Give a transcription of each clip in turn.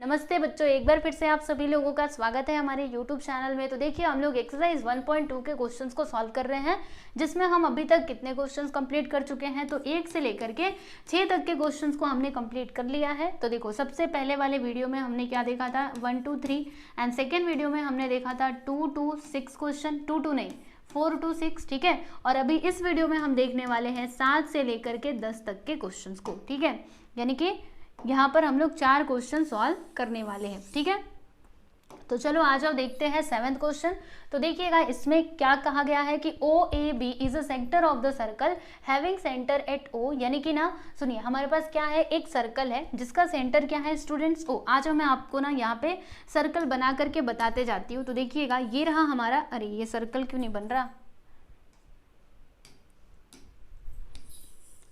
नमस्ते बच्चों, एक बार फिर से आप सभी लोगों का स्वागत है हमारे YouTube चैनल में। तो देखिए, हम लोग एक्सरसाइज 1.2 के क्वेश्चंस को सॉल्व कर रहे हैं, जिसमें हम अभी तक कितने क्वेश्चंस कंप्लीट कर चुके हैं। तो 1 से लेकर के 6 तक के क्वेश्चंस को हमने कंप्लीट कर लिया है। तो देखो, सबसे पहले वाले वीडियो में हमने क्या देखा था, 1 2 3, एंड सेकेंड वीडियो में हमने देखा था 2 to 6 क्वेश्चन, 2 to नहीं 4 to 6, ठीक है। और अभी इस वीडियो में हम देखने वाले हैं 7 से लेकर के 10 तक के क्वेश्चंस को, ठीक है। यानी कि यहाँ पर हम लोग 4 क्वेश्चन सॉल्व करने वाले हैं, ठीक है। तो चलो आ जाओ, देखते हैं 7th क्वेश्चन। तो देखिएगा, इसमें क्या कहा गया है कि OAB is a centre of the circle having centre eight O। यानी कि ना, सुनिए, हमारे पास क्या है, एक सर्कल है जिसका सेंटर क्या है स्टूडेंट्स, O। आ जाओ, मैं आपको ना यहाँ पे सर्कल बना करके बताते जाती हूँ। तो देखिएगा, ये रहा हमारा, अरे ये सर्कल क्यों नहीं बन रहा,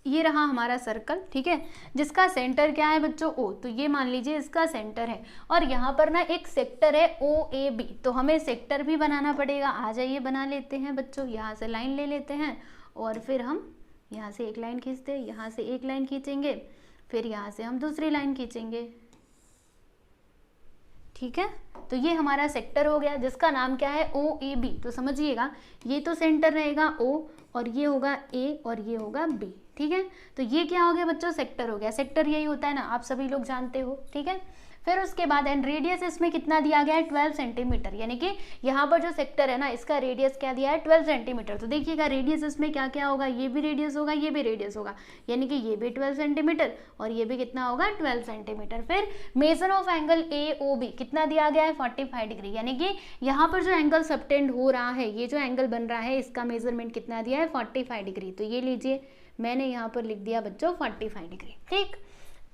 ये रहा हमारा सर्कल, ठीक है, जिसका सेंटर क्या है बच्चों, O। तो ये मान लीजिए इसका सेंटर है, और यहाँ पर ना एक सेक्टर है OAB। तो हमें सेक्टर भी बनाना पड़ेगा। आ जाइए, बना लेते हैं बच्चों। यहाँ से लाइन ले लेते हैं, और फिर हम यहाँ से एक लाइन खींचते हैं, यहाँ से एक लाइन खींचेंगे, फिर यहाँ से हम दूसरी लाइन खींचेंगे, ठीक है। तो ये हमारा सेक्टर हो गया, जिसका नाम क्या है, OAB। तो समझिएगा, ये तो सेंटर रहेगा O, और ये होगा A, और ये होगा B, ठीक है। तो ये क्या हो गया बच्चों, सेक्टर हो गया। सेक्टर यही होता है ना, आप सभी लोग जानते हो, ठीक है। फिर उसके बाद एंड रेडियस इसमें कितना दिया गया है, 12 सेंटीमीटर। यानी कि यहाँ पर जो सेक्टर है ना, इसका रेडियस क्या दिया है, 12 सेंटीमीटर। तो देखिएगा, रेडियस इसमें क्या क्या होगा, ये भी रेडियस होगा, ये भी रेडियस होगा, यानी कि ये भी 12 सेंटीमीटर और ये भी कितना होगा, 12 सेंटीमीटर। फिर मेजर ऑफ एंगल AOB कितना दिया गया है, 45 डिग्री। यानी कि यहाँ पर जो एंगल सबटेंड हो रहा है, ये जो एंगल बन रहा है, इसका मेजरमेंट कितना दिया है, 45 डिग्री। तो ये लीजिए, मैंने यहाँ पर लिख दिया बच्चों 45 डिग्री, ठीक।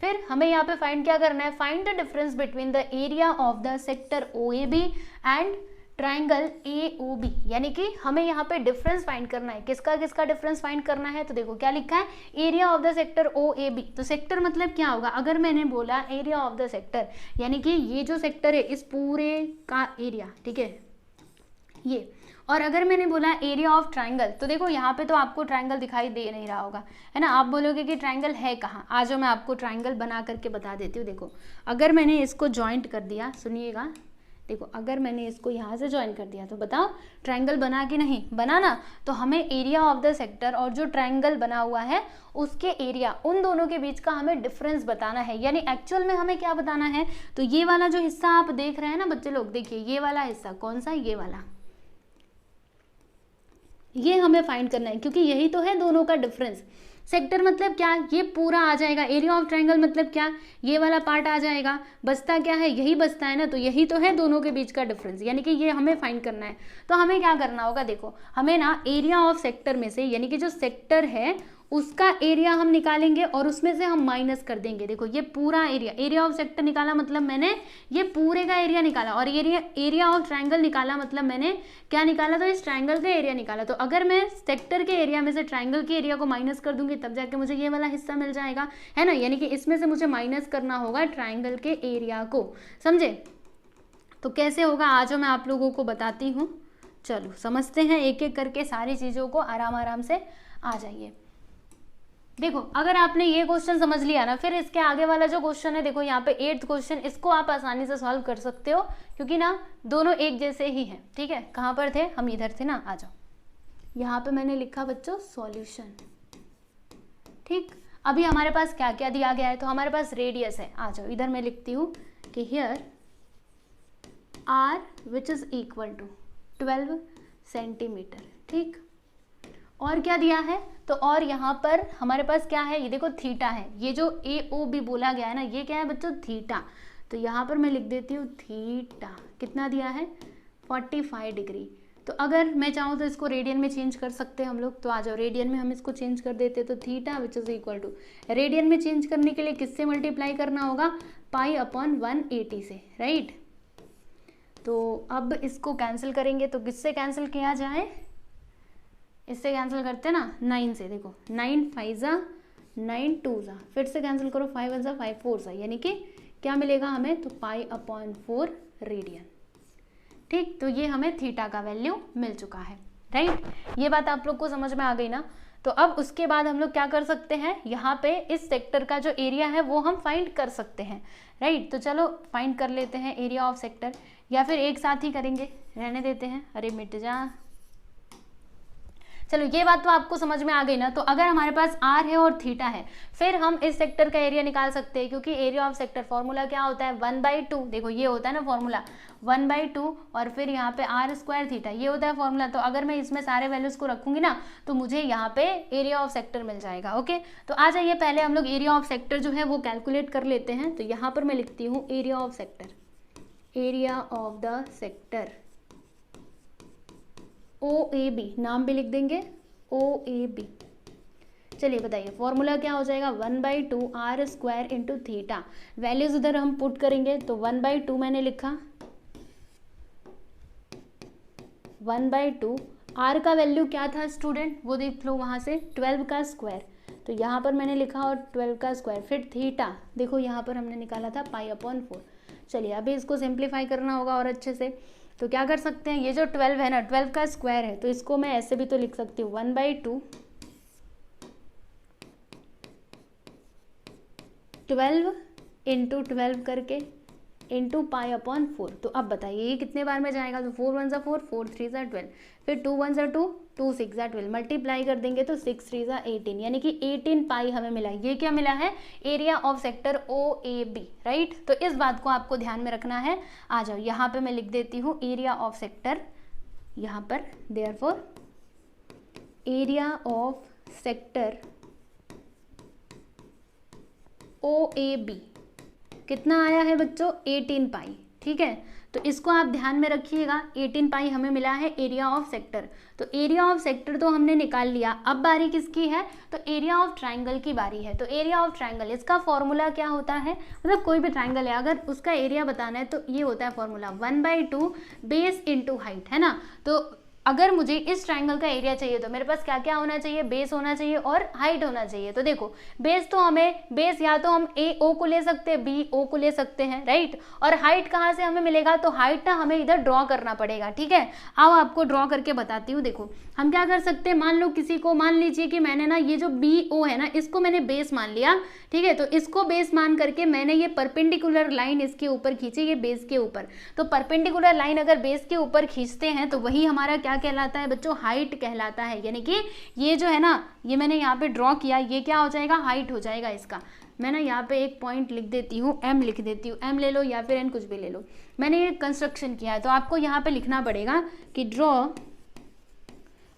फिर हमें यहाँ पे फाइंड क्या करना है, find the difference between the area of the sector OAB and triangle AOB। यानी कि हमें यहाँ पे डिफरेंस फाइंड करना है। किसका किसका डिफरेंस फाइंड करना है, तो देखो क्या लिखा है, area of the sector OAB। तो सेक्टर मतलब क्या होगा, अगर मैंने बोला एरिया ऑफ द सेक्टर, यानी कि ये जो सेक्टर है इस पूरे का एरिया, ठीक है, ये। और अगर मैंने बोला एरिया ऑफ ट्राइंगल, तो देखो यहाँ पे तो आपको ट्राइंगल दिखाई दे नहीं रहा होगा, है ना। आप बोलोगे कि ट्राइंगल है कहाँ, आ जाओ मैं आपको ट्राइंगल बना करके बता देती हूँ। देखो, अगर मैंने इसको जॉइंट कर दिया, सुनिएगा, देखो अगर मैंने इसको यहाँ से ज्वाइन कर दिया, तो बताओ ट्राइंगल बना कि नहीं बना ना। तो हमें एरिया ऑफ द सेक्टर और जो ट्राइंगल बना हुआ है उसके एरिया, उन दोनों के बीच का हमें डिफरेंस बताना है। यानी एक्चुअल में हमें क्या बताना है, तो ये वाला जो हिस्सा आप देख रहे हैं ना बच्चे लोग, देखिए ये वाला हिस्सा कौन सा, ये वाला, ये हमें फाइंड करना है, क्योंकि यही तो है दोनों का डिफरेंस। सेक्टर मतलब क्या, ये पूरा आ जाएगा। एरिया ऑफ ट्रायंगल मतलब क्या, ये वाला पार्ट आ जाएगा। बचता क्या है, यही बचता है ना। तो यही तो है दोनों के बीच का डिफरेंस, यानी कि ये हमें फाइंड करना है। तो हमें क्या करना होगा, देखो हमें ना एरिया ऑफ सेक्टर में से, यानी कि जो सेक्टर है उसका एरिया हम निकालेंगे और उसमें से हम माइनस कर देंगे। देखो ये पूरा एरिया, एरिया ऑफ सेक्टर निकाला मतलब मैंने ये पूरे का एरिया निकाला, और एरिया ऑफ ट्रायंगल निकाला मतलब मैंने क्या निकाला, तो इस ट्रायंगल का एरिया निकाला। तो अगर मैं सेक्टर के एरिया में से ट्रायंगल के एरिया को माइनस कर दूंगी, तब जाके मुझे ये वाला हिस्सा मिल जाएगा, है ना। यानी कि इसमें से मुझे माइनस करना होगा ट्रायंगल के एरिया को, समझे। तो कैसे होगा, आज मैं आप लोगों को बताती हूँ। चलो समझते हैं एक एक करके सारी चीज़ों को, आराम आराम से आ जाइए। देखो, अगर आपने ये क्वेश्चन समझ लिया ना, फिर इसके आगे वाला जो क्वेश्चन है, देखो यहाँ पे 8th क्वेश्चन, इसको आप आसानी से सॉल्व कर सकते हो, क्योंकि ना दोनों एक जैसे ही हैं, ठीक है। कहाँ पर थे हम, इधर थे ना, आ जाओ। यहाँ पे मैंने लिखा बच्चों सॉल्यूशन, ठीक। अभी हमारे पास क्या क्या दिया गया है, तो हमारे पास रेडियस है। आ जाओ, इधर मैं लिखती हूँ कि here R which is equal to 12 centimetre, ठीक। और क्या दिया है, तो और यहाँ पर हमारे पास क्या है, ये देखो थीटा है। ये जो AOB बोला गया है ना, ये क्या है बच्चों, थीटा। तो यहाँ पर मैं लिख देती हूँ थीटा कितना दिया है, 45 डिग्री। तो अगर मैं चाहूँ तो इसको रेडियन में चेंज कर सकते हैं हम लोग। तो आ जाओ, रेडियन में हम इसको चेंज कर देते हैं। तो theta which is equal to, radian में चेंज करने के लिए किससे मल्टीप्लाई करना होगा, π/180 से, राइट। तो अब इसको कैंसिल करेंगे, तो किससे कैंसिल किया जाए, इससे कैंसिल करते हैं ना 9 से। देखो 9 5 जा 9 2 जा, फिर से कैंसिल करो, 5 1 जा 5 4 जा, यानी कि क्या मिलेगा हमें, तो π/4 रेडियन, ठीक। तो ये हमें थीटा का वैल्यू मिल चुका है, राइट। ये बात आप लोग को समझ में आ गई ना। तो अब उसके बाद हम लोग क्या कर सकते हैं, यहाँ पे इस सेक्टर का जो एरिया है वो हम फाइंड कर सकते हैं, राइट। तो चलो फाइंड कर लेते हैं एरिया ऑफ सेक्टर, या फिर एक साथ ही करेंगे, रहने देते हैं, अरे मिट जा। चलो ये बात तो आपको समझ में आ गई ना। तो अगर हमारे पास आर है और थीटा है, फिर हम इस सेक्टर का एरिया निकाल सकते हैं, क्योंकि एरिया ऑफ सेक्टर फॉर्मूला क्या होता है, 1/2, देखो ये होता है ना फॉर्मूला 1/2, और फिर यहाँ पे आर स्क्वायर थीटा, ये होता है फॉर्मूला। तो अगर मैं इसमें सारे वैल्यूज को रखूंगी ना, तो मुझे यहाँ पे एरिया ऑफ सेक्टर मिल जाएगा। ओके, तो आ जाइए पहले हम लोग एरिया ऑफ सेक्टर जो है वो कैलकुलेट कर लेते हैं। तो यहाँ पर मैं लिखती हूँ area of sector, area of the sector OAB, नाम भी लिख देंगे OAB। चलिए बताइए फॉर्मूला क्या हो जाएगा, 1/2 r square into theta. Values उधर हम पुट करेंगे, तो 1/2 मैंने लिखा, 1/2 आर का वैल्यू क्या था स्टूडेंट, वो देख लो वहाँ से, 12 का स्क्वायर, तो यहाँ पर मैंने लिखा और 12 का स्क्वायर, फिर थीटा देखो यहाँ पर हमने निकाला था π/4। चलिए अभी इसको सिंप्लीफाई करना होगा और अच्छे से। तो क्या कर सकते हैं, ये जो 12 है ना, 12 का स्क्वायर है, तो इसको मैं ऐसे भी तो लिख सकती हूँ 1/2 12 इंटू 12 करके इंटू π/4। तो अब बताइए ये कितने बार में जाएगा, तो 4 1 4, 4 3 12, फिर 2 1 2, 2 6 12, मल्टीप्लाई कर देंगे तो 6 3 18, यानी कि 18 पाई हमें मिला। ये क्या मिला है, area of sector OAB, right. तो इस बात को आपको ध्यान में रखना है। आ जाओ यहाँ पे मैं लिख देती हूँ एरिया ऑफ सेक्टर, यहाँ पर therefore area of sector OAB कितना आया है बच्चों, 18 पाई, ठीक है। तो इसको आप ध्यान में रखिएगा, 18 पाई हमें मिला है एरिया ऑफ सेक्टर। तो एरिया ऑफ सेक्टर तो हमने निकाल लिया, अब बारी किसकी है, तो एरिया ऑफ ट्राइंगल की बारी है। तो एरिया ऑफ ट्राइंगल, इसका फॉर्मूला क्या होता है, मतलब कोई भी ट्राइंगल है अगर उसका एरिया बताना है तो ये होता है फॉर्मूला 1/2 बेस इंटू हाइट, है ना। तो अगर मुझे इस ट्राइंगल का एरिया चाहिए तो मेरे पास क्या क्या होना चाहिए, बेस होना चाहिए और हाइट होना चाहिए। तो देखो बेस तो हमें, बेस या तो हम AO को ले सकते हैं, BO को ले सकते हैं, राइट। और हाइट कहाँ से हमें मिलेगा, तो हाइट ना हमें इधर ड्रॉ करना पड़ेगा, ठीक है। आओ आपको ड्रॉ करके बताती हूँ। देखो हम क्या कर सकते हैं, मान लो किसी को, मान लीजिए कि मैंने ना ये जो BO है ना, इसको मैंने बेस मान लिया, ठीक है। तो इसको बेस मान करके मैंने ये परपेंडिकुलर लाइन इसके ऊपर खींची, ये बेस के ऊपर। तो परपेंडिकुलर लाइन अगर बेस के ऊपर खींचते हैं तो वही हमारा क्या कहलाता है बच्चों, हाइट कहलाता है। यानी कि ये जो है ना, ये मैंने यहाँ पे ड्रॉ किया, ये क्या हो जाएगा, हाइट हो जाएगा इसका। मैं ना यहाँ पे एक पॉइंट लिख देती हूँ, M लिख देती हूँ, M ले लो या फिर N कुछ भी ले लो। मैंने ये कंस्ट्रक्शन किया है, तो आपको यहाँ पे लिखना पड़ेगा कि ड्रॉ,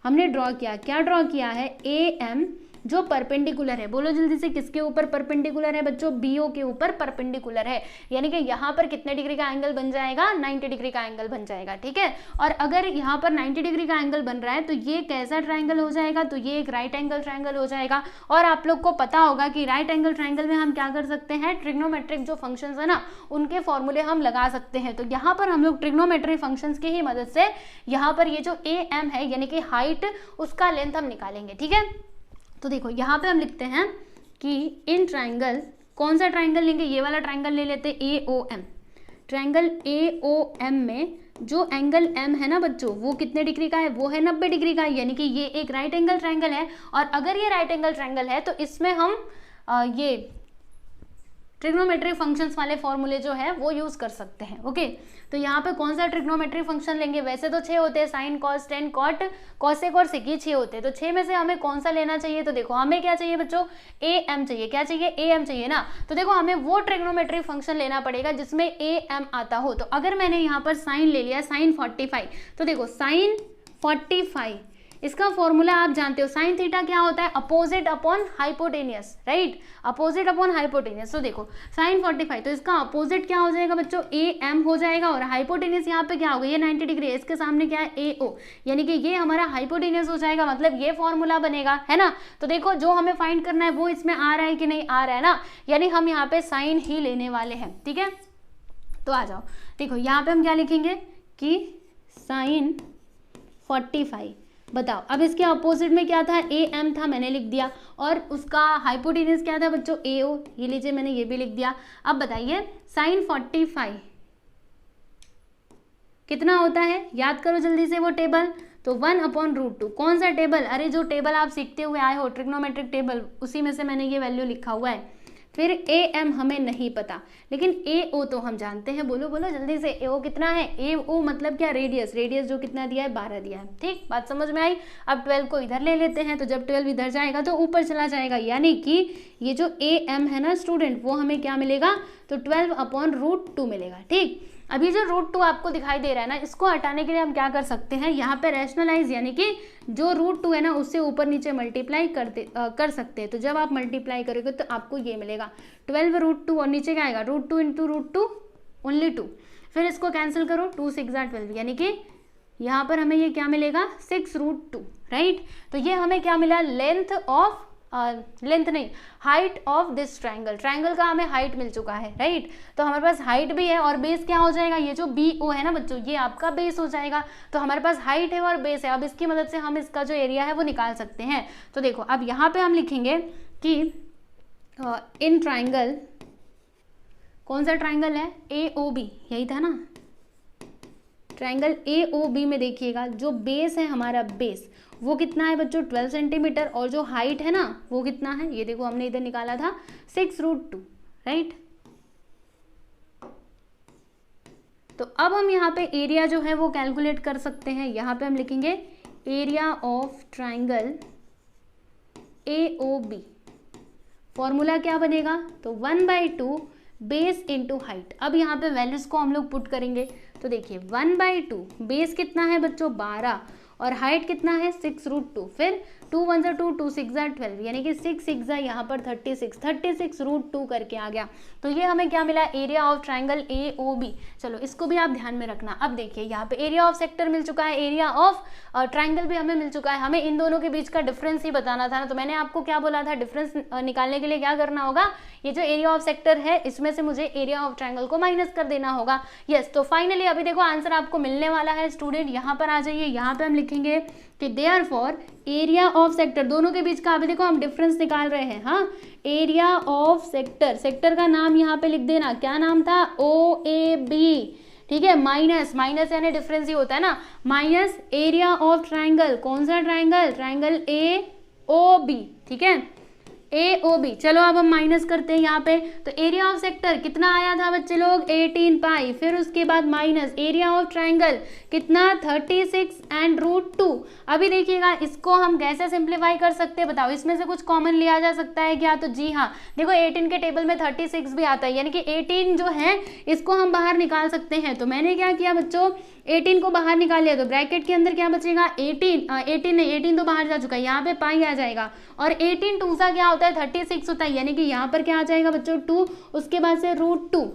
हमने ड्रॉ किया, क्या ड्रॉ किया है, AM जो परपेंडिकुलर है, बोलो जल्दी से, किसके ऊपर परपेंडिकुलर है बच्चों, BO के ऊपर परपेंडिकुलर है। यानी कि यहाँ पर कितने डिग्री का एंगल बन जाएगा, 90 डिग्री का एंगल बन जाएगा, ठीक है। और अगर यहाँ पर 90 डिग्री का एंगल बन रहा है तो ये कैसा ट्राइंगल हो जाएगा, तो ये एक राइट एंगल ट्राइंगल हो जाएगा। और आप लोग को पता होगा कि राइट एंगल ट्राइंगल में हम क्या कर सकते हैं, ट्रिग्नोमेट्रिक जो फंक्शंस है ना, उनके फॉर्मूले हम लगा सकते हैं। तो यहाँ पर हम लोग ट्रिग्नोमेट्रिक फंक्शंस की ही मदद से यहाँ पर ये जो AM है यानी कि हाइट, उसका लेंथ हम निकालेंगे, ठीक है। तो देखो यहाँ पे हम लिखते हैं कि इन ट्राइंगल, कौन सा ट्राइंगल लेंगे, ये वाला ट्राइंगल ले लेते हैं, AOM। ट्राइंगल AOM में जो एंगल M है ना बच्चों, वो कितने डिग्री का है, वो है 90 डिग्री का, यानी कि ये एक राइट एंगल ट्राइंगल है। और अगर ये राइट एंगल ट्राइंगल है तो इसमें हम ये ट्रिग्नोमेट्रिक फंक्शंस वाले फॉर्मूले जो है वो यूज कर सकते हैं। ओके, तो यहाँ पे कौन सा ट्रिग्नोमेट्रिक फंक्शन लेंगे, वैसे तो 6 होते हैं, sin cos tan cot cosec और सेक, ये 6 होते हैं। तो 6 में से हमें कौन सा लेना चाहिए, तो देखो हमें क्या चाहिए बच्चों, AM चाहिए। क्या चाहिए, AM चाहिए ना। तो देखो हमें वो ट्रिग्नोमेट्रिक फंक्शन लेना पड़ेगा जिसमें AM आता हो। तो अगर मैंने यहाँ पर साइन ले लिया, साइन 45, तो देखो साइन 45 इसका फॉर्मूला आप जानते हो, साइन थीटा क्या होता है, opposite upon hypotenuse, right, opposite upon hypotenuse. तो देखो साइन 45, तो इसका अपोजिट क्या हो जाएगा बच्चों, AM हो जाएगा। और हाइपोटेनियस यहाँ पे क्या होगा, ये 90 डिग्री है, इसके सामने क्या है, AO, यानी कि ये हमारा हाइपोटेनियस हो जाएगा, मतलब ये फॉर्मूला बनेगा, है ना। तो देखो जो हमें फाइंड करना है वो इसमें आ रहा है कि नहीं आ रहा है ना, यानी हम यहाँ पे साइन ही लेने वाले हैं, ठीक है। तो आ जाओ, देखो यहाँ पे हम क्या लिखेंगे कि साइन 45, बताओ। अब इसके अपोजिट में क्या था, AM था, मैंने लिख दिया। और उसका हाइपोटेन्यूज क्या था बच्चों, AO, ये लीजिए मैंने ये भी लिख दिया। अब बताइए साइन 45 कितना होता है, याद करो जल्दी से वो टेबल। तो 1/√2 कौन सा टेबल, अरे जो टेबल आप सीखते हुए आए हो ट्रिग्नोमेट्रिक टेबल, उसी में से मैंने ये वैल्यू लिखा हुआ है। फिर ए एम हमें नहीं पता, लेकिन ए ओ तो हम जानते हैं। बोलो बोलो जल्दी से, ए ओ कितना है, ए ओ मतलब क्या, रेडियस, रेडियस जो कितना दिया है 12 दिया है। ठीक, बात समझ में आई। अब 12 को इधर ले लेते हैं, तो जब 12 इधर जाएगा तो ऊपर चला जाएगा, यानी कि ये जो ए एम है ना स्टूडेंट, वो हमें क्या मिलेगा, तो 12/√2 मिलेगा। ठीक, अभी जो √2 आपको दिखाई दे रहा है ना, इसको हटाने के लिए हम क्या कर सकते हैं, यहाँ पे रैशनलाइज, यानी कि जो √2 है ना उससे ऊपर नीचे मल्टीप्लाई कर सकते हैं। तो जब आप मल्टीप्लाई करोगे तो आपको ये मिलेगा 12/√2 और नीचे क्या आएगा, √2 × √2 ओनली 2। फिर इसको कैंसिल करो, 2 6 12, यानी कि यहाँ पर हमें ये क्या मिलेगा, 6√2, राइट। तो ये हमें क्या मिला, लेंथ नहीं, height of this triangle, triangle का हमें हाइट मिल चुका है, राइट। तो हमारे पास हाइट भी है और बेस क्या हो जाएगा, ये जो बी ओ है ना बच्चों, ये आपका बेस हो जाएगा। तो हमारे पास हाइट है और बेस है, अब इसकी मदद से हम इसका जो एरिया है वो निकाल सकते हैं। तो देखो अब यहाँ पे हम लिखेंगे कि इन ट्रायंगल, कौन सा ट्रायंगल है, ए ओ बी, यही था ना, ट्रायंगल ए ओ बी में देखिएगा जो बेस है हमारा, बेस वो कितना है बच्चों 12 सेंटीमीटर, और जो हाइट है ना वो कितना है, ये देखो हमने इधर निकाला था 6√2, राइट। तो अब हम यहाँ पे एरिया जो है वो कैलकुलेट कर सकते हैं। यहाँ पे हम लिखेंगे area of triangle A O B, formula क्या बनेगा, तो 1/2 बेस इंटू हाइट। अब यहाँ पे वैल्यूज को हम लोग पुट करेंगे, तो देखिए 1/2, बेस कितना है बच्चों 12 और हाइट कितना है 6√2, फिर 2 1 2 2 6 12, यानी कि 6 6 यहाँ पर 36√2 करके आ गया। तो ये हमें क्या मिला, area of triangle A O B. चलो इसको भी आप ध्यान में रखना। अब देखिए यहाँ पे एरिया ऑफ सेक्टर मिल चुका है, एरिया ऑफ ट्रायंगल भी हमें मिल चुका है। हमें इन दोनों के बीच का डिफरेंस ही बताना था ना, तो मैंने आपको क्या बोला था, डिफरेंस निकालने के लिए क्या करना होगा, ये जो एरिया ऑफ सेक्टर है इसमें से मुझे एरिया ऑफ ट्रायंगल को माइनस कर देना होगा। यस, तो फाइनली अभी देखो आंसर आपको मिलने वाला है स्टूडेंट। यहाँ पर आ जाइए, यहाँ पे हम लिखेंगे कि देयरफॉर एरिया ऑफ सेक्टर, दोनों के बीच का अभी देखो हम डिफरेंस निकाल रहे हैं, हाँ, एरिया ऑफ सेक्टर, सेक्टर का नाम यहाँ पे लिख देना, क्या नाम था, ओ ए बी, ठीक है, माइनस, माइनस यानी डिफरेंस ही होता है ना, माइनस एरिया ऑफ ट्रायंगल, कौन सा triangle, triangle A O B, ठीक है, ए ओ बी। चलो अब हम माइनस करते हैं यहाँ पे, तो एरिया ऑफ सेक्टर कितना आया था बच्चे लोग 18 पाई, फिर उसके बाद माइनस एरिया ऑफ ट्रायंगल कितना 36 एंड √2। अभी देखिएगा इसको हम कैसे सिंप्लीफाई कर सकते हैं बताओ, इसमें से कुछ कॉमन लिया जा सकता है क्या, तो जी हाँ, देखो 18 के टेबल में 36 भी आता है, यानी कि 18 जो है इसको हम बाहर निकाल सकते हैं। तो मैंने क्या किया बच्चों, 18 को बाहर निकाल लिया, तो ब्रैकेट के अंदर क्या बचेगा 18 तो बाहर जा चुका है, यहाँ पे पाई आ जाएगा, और 18 2 सा क्या होता है 36 होता है, यानी कि यहाँ पर क्या आ जाएगा बच्चों 2, उसके बाद से √2,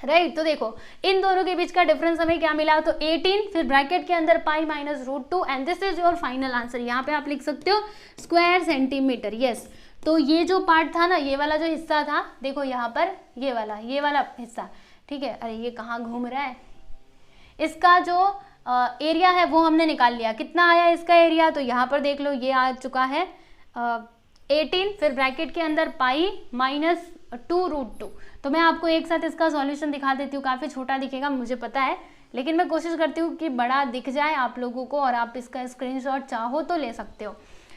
राइट। तो देखो इन दोनों के बीच का डिफरेंस हमें क्या मिला, तो 18, फिर ब्रैकेट के अंदर pi minus √2, and this is your final answer. यहाँ पे आप लिख सकते हो स्क्वायर सेंटीमीटर। यस, तो ये जो पार्ट था ना, ये वाला जो हिस्सा था, देखो यहाँ पर ये वाला हिस्सा, ठीक है, अरे ये कहाँ घूम रहा है, इसका जो एरिया है वो हमने निकाल लिया, कितना आया इसका एरिया, तो यहाँ पर देख लो ये आ चुका है 18, फिर ब्रैकेट के अंदर पाई माइनस 2√2। तो मैं आपको एक साथ इसका सॉल्यूशन दिखा देती हूँ, काफ़ी छोटा दिखेगा मुझे पता है, लेकिन मैं कोशिश करती हूँ कि बड़ा दिख जाए आप लोगों को, और आप इसका स्क्रीनशॉट चाहो तो ले सकते हो,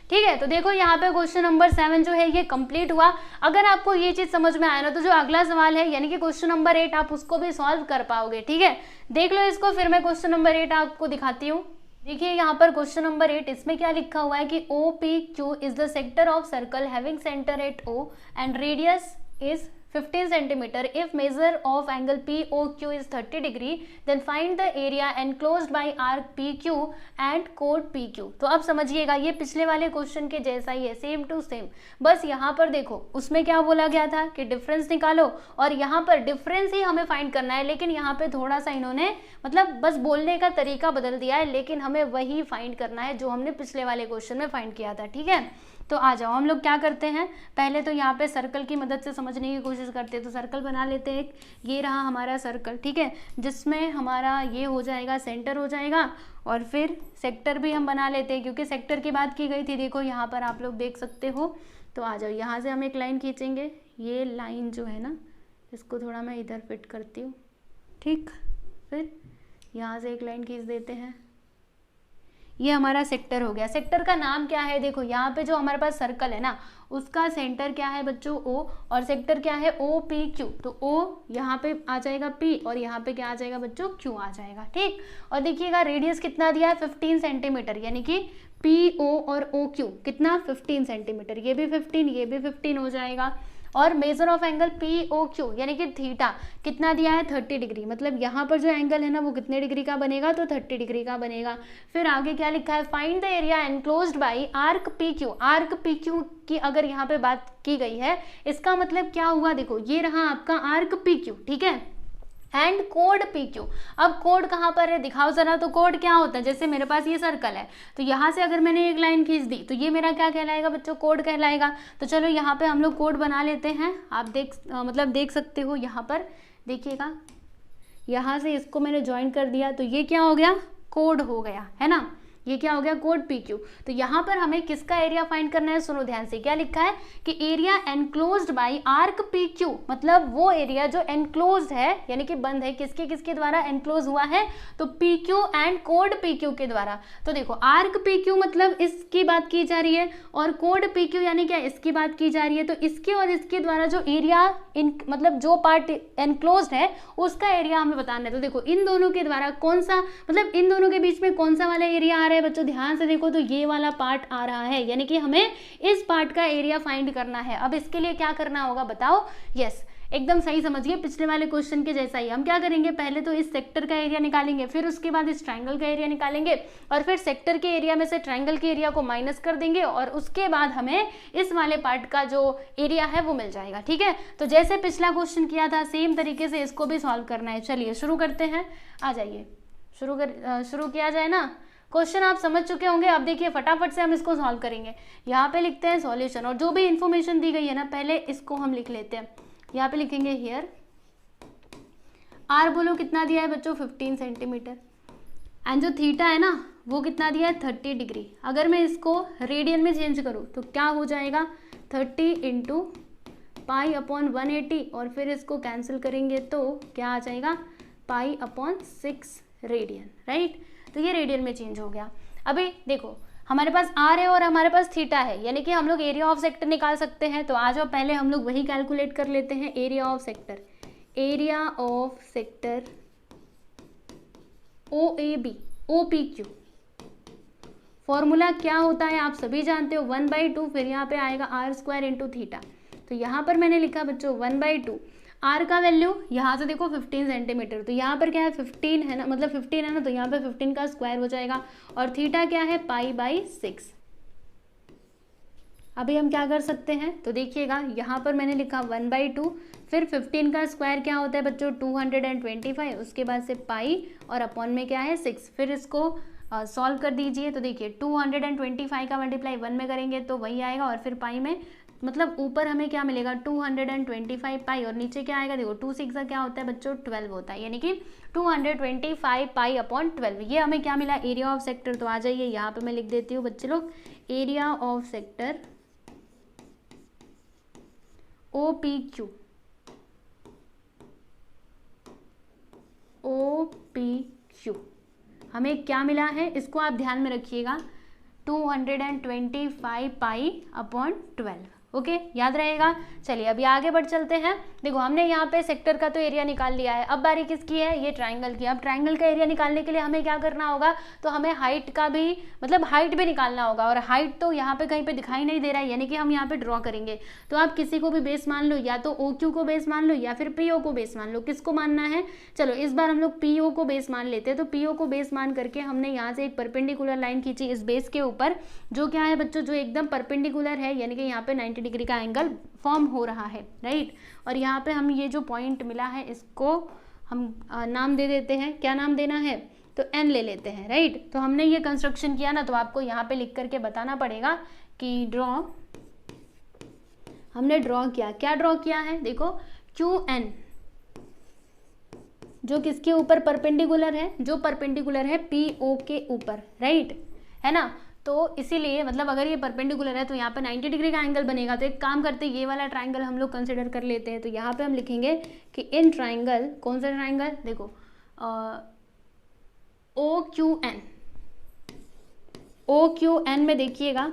ठीक है। तो देखो यहाँ पे क्वेश्चन नंबर 7 जो है ये कंप्लीट हुआ। अगर आपको ये चीज़ समझ में आया ना, तो जो अगला सवाल है यानी कि क्वेश्चन नंबर 8 आप उसको भी सॉल्व कर पाओगे, ठीक है। देख लो इसको, फिर मैं क्वेश्चन नंबर 8 आपको दिखाती हूँ। देखिए यहाँ पर क्वेश्चन नंबर 8, इसमें क्या लिखा हुआ है कि O P Q is the sector of circle having centre at O and radius is 15 centimeter. If measure of angle POQ is 30 degree, then find the area enclosed by arc PQ and chord PQ. तो अब समझिएगा ये पिछले वाले question के जैसा ही है, same to same, बस यहाँ पर देखो उसमें क्या बोला गया था कि डिफरेंस निकालो, और यहाँ पर डिफरेंस ही हमें फाइंड करना है, लेकिन यहाँ पे थोड़ा सा इन्होंने मतलब बस बोलने का तरीका बदल दिया है, लेकिन हमें वही फाइंड करना है जो हमने पिछले वाले क्वेश्चन में फाइंड किया था, ठीक है। तो आ जाओ हम लोग क्या करते हैं, पहले तो यहाँ पे सर्कल की मदद से समझने की कोशिश करते हैं। तो सर्कल बना लेते हैं, ये रहा हमारा सर्कल, ठीक है, जिसमें हमारा ये हो जाएगा सेंटर हो जाएगा, और फिर सेक्टर भी हम बना लेते हैं क्योंकि सेक्टर की बात की गई थी। देखो यहाँ पर आप लोग देख सकते हो, तो आ जाओ यहाँ से हम एक लाइन खींचेंगे, ये लाइन जो है ना इसको थोड़ा मैं इधर फिट करती हूँ, ठीक, फिर यहाँ से एक लाइन खींच देते हैं, ये हमारा सेक्टर हो गया। सेक्टर का नाम क्या है, देखो यहाँ पे जो हमारे पास सर्कल है ना उसका सेंटर क्या है बच्चों O, और सेक्टर क्या है OPQ। तो O यहाँ पे आ जाएगा P और यहाँ पे क्या आ जाएगा बच्चों Q आ जाएगा, ठीक। और देखिएगा रेडियस कितना दिया है 15 सेंटीमीटर, यानी कि PO और OQ कितना 15 सेंटीमीटर, ये भी 15 ये भी 15 हो जाएगा। और मेजर ऑफ एंगल POQ यानी कि थीटा कितना दिया है 30 डिग्री, मतलब यहाँ पर जो एंगल है ना वो कितने डिग्री का बनेगा, तो 30 डिग्री का बनेगा। फिर आगे क्या लिखा है, find the area enclosed bye arc PQ। Arc PQ की अगर यहाँ पे बात की गई है, इसका मतलब क्या हुआ, देखो ये रहा आपका आर्क PQ, ठीक है, एंड कोड PQ। अब कोड कहाँ पर है दिखाओ जरा, तो कोड क्या होता है, जैसे मेरे पास ये सर्कल है तो यहाँ से अगर मैंने एक लाइन खींच दी तो ये मेरा क्या कहलाएगा बच्चों, कोड कहलाएगा। तो चलो यहाँ पे हम लोग कोड बना लेते हैं। आप देख सकते हो यहाँ पर, देखिएगा यहाँ से इसको मैंने ज्वाइन कर दिया तो ये क्या हो गया, कोड हो गया, है ना, ये क्या हो गया कोड PQ। तो यहाँ पर हमें किसका एरिया फाइंड करना है, सुनो ध्यान से, क्या लिखा है कि area enclosed bye arc PQ, मतलब वो एरिया जो एनक्लोज्ड है यानी कि बंद है, किसके किसके द्वारा एनक्लोज हुआ है, तो PQ एंड कोड PQ के द्वारा। तो देखो आर्क PQ मतलब इसकी बात की जा रही है और कोड PQ यानी क्या इसकी बात की जा रही है। तो इसके और इसके द्वारा जो एरिया मतलब जो पार्ट एनक्लोज्ड है उसका एरिया हमें बताना है। तो देखो इन दोनों के द्वारा कौन सा, मतलब इन दोनों के बीच में कौन सा वाला एरिया आ रहा है बच्चों, ध्यान से देखो तो ये वाला पार्ट आ रहा है, यानी कि हमें इस पार्ट का एरिया फाइंड करना है। अब इसके लिए क्या करना होगा बताओ, यस एकदम सही समझिए, पिछले वाले क्वेश्चन के जैसा ही हम क्या करेंगे, पहले तो इस सेक्टर का एरिया निकालेंगे, फिर उसके बाद इस ट्रायंगल का एरिया निकालेंगे और फिर सेक्टर के एरिया में से ट्रायंगल के एरिया को माइनस कर देंगे और उसके बाद हमें इस वाले पार्ट का जो एरिया है वो मिल जाएगा, ठीक है। तो जैसे पिछला क्वेश्चन किया था सेम तरीके से इसको भी सॉल्व करना है। चलिए शुरू करते हैं, आ जाइए शुरू किया जाए ना। क्वेश्चन आप समझ चुके होंगे, अब देखिए फटाफट से हम इसको सॉल्व करेंगे। यहाँ पे लिखते हैं सॉल्यूशन और जो भी इंफॉर्मेशन दी गई है ना पहले इसको हम लिख लेते हैं। यहाँ पे लिखेंगे हियर आर बोलो कितना दिया है बच्चों 15 सेंटीमीटर एंड जो थीटा है ना वो कितना दिया है 30 डिग्री। अगर मैं इसको रेडियन में चेंज करूँ तो क्या हो जाएगा 30 इंटू पाई अपॉन 180 और फिर इसको कैंसिल करेंगे तो क्या आ जाएगा पाई अपॉन 6 रेडियन, राइट। तो ये रेडियन में चेंज हो गया। अभी देखो हमारे पास आर है और हमारे पास थीटा है, यानी कि हम लोग एरिया ऑफ सेक्टर निकाल सकते हैं। तो आ जाओ पहले हम लोग वही कैलकुलेट कर लेते हैं, area of sector. Area of sector OAB OPQ formula क्या होता है आप सभी जानते हो 1/2, फिर यहाँ पे आएगा r² इंटू थीटा। तो यहाँ पर मैंने लिखा बच्चों 1/2, आर का वैल्यू यहाँ से देखो 15 सेंटीमीटर, तो यहाँ पर क्या है 15 है ना, मतलब 15 है ना, तो यहाँ पे 15 का स्क्वायर हो जाएगा और थीटा क्या है π/6। अभी हम क्या कर सकते हैं तो देखिएगा यहाँ पर मैंने लिखा 1/2, फिर 15 का स्क्वायर क्या होता है बच्चों 225, उसके बाद से पाई और अपॉन में क्या है 6, फिर इसको सॉल्व कर दीजिए। तो देखिए 225 का मल्टीप्लाई 1 में करेंगे तो वही आएगा और फिर पाई में, मतलब ऊपर हमें क्या मिलेगा 225 पाई और नीचे क्या आएगा देखो 2 6 का क्या होता है बच्चों 12 होता है, यानी कि 225 पाई अपॉन 12। ये हमें क्या मिला एरिया ऑफ सेक्टर। तो आ जाइए यहाँ पे मैं लिख देती हूँ बच्चे लोग एरिया ऑफ सेक्टर OPQ हमें क्या मिला है इसको आप ध्यान में रखिएगा 225 पाई अपॉन 12, ओके याद रहेगा। चलिए अभी आगे बढ़ चलते हैं। देखो हमने यहाँ पे सेक्टर का तो एरिया निकाल लिया है, अब बारी किसकी है ये ट्रायंगल की। अब ट्रायंगल का एरिया निकालने के लिए हमें क्या करना होगा, तो हमें हाइट का भी, मतलब हाइट भी निकालना होगा और हाइट तो यहाँ पे कहीं पे दिखाई नहीं दे रहा है, यानी कि हम यहाँ पे ड्रॉ करेंगे। तो आप किसी को भी बेस मान लो, या तो OQ को बेस मान लो या फिर PO को बेस मान लो, किसको मानना है। चलो इस बार हम लोग PO को बेस मान लेते हैं। तो PO को बेस मान करके हमने यहाँ से एक परपेंडिकुलर लाइन खींची इस बेस के ऊपर, जो क्या है बच्चों जो एकदम परपेंडिकुलर है, यानी कि यहाँ पे 90 डिग्री का एंगल फॉर्म हो रहा है, राइट। और यहाँ पे हम ये जो पॉइंट मिला है इसको हम नाम दे देते हैं, क्या नाम देना है तो N ले लेते हैं, राइट। तो हमने ये कंस्ट्रक्शन किया ना, तो आपको यहाँ पे लिख करके बताना पड़ेगा कि हमने ड्रॉ किया, क्या ड्रॉ किया है देखो QN जो किसके ऊपर परपेंडिकुलर है, जो परपेंडिकुलर है PO के ऊपर, राइट है ना। तो इसीलिए मतलब अगर ये परपेंडिकुलर है तो यहाँ पे 90 डिग्री का एंगल बनेगा। तो एक काम करते हैं ये वाला ट्रायंगल हम लोग कंसिडर कर लेते हैं। तो यहाँ पे हम लिखेंगे कि इन ट्रायंगल, कौन सा ट्रायंगल देखो OQN, ओ क्यू एन में देखिएगा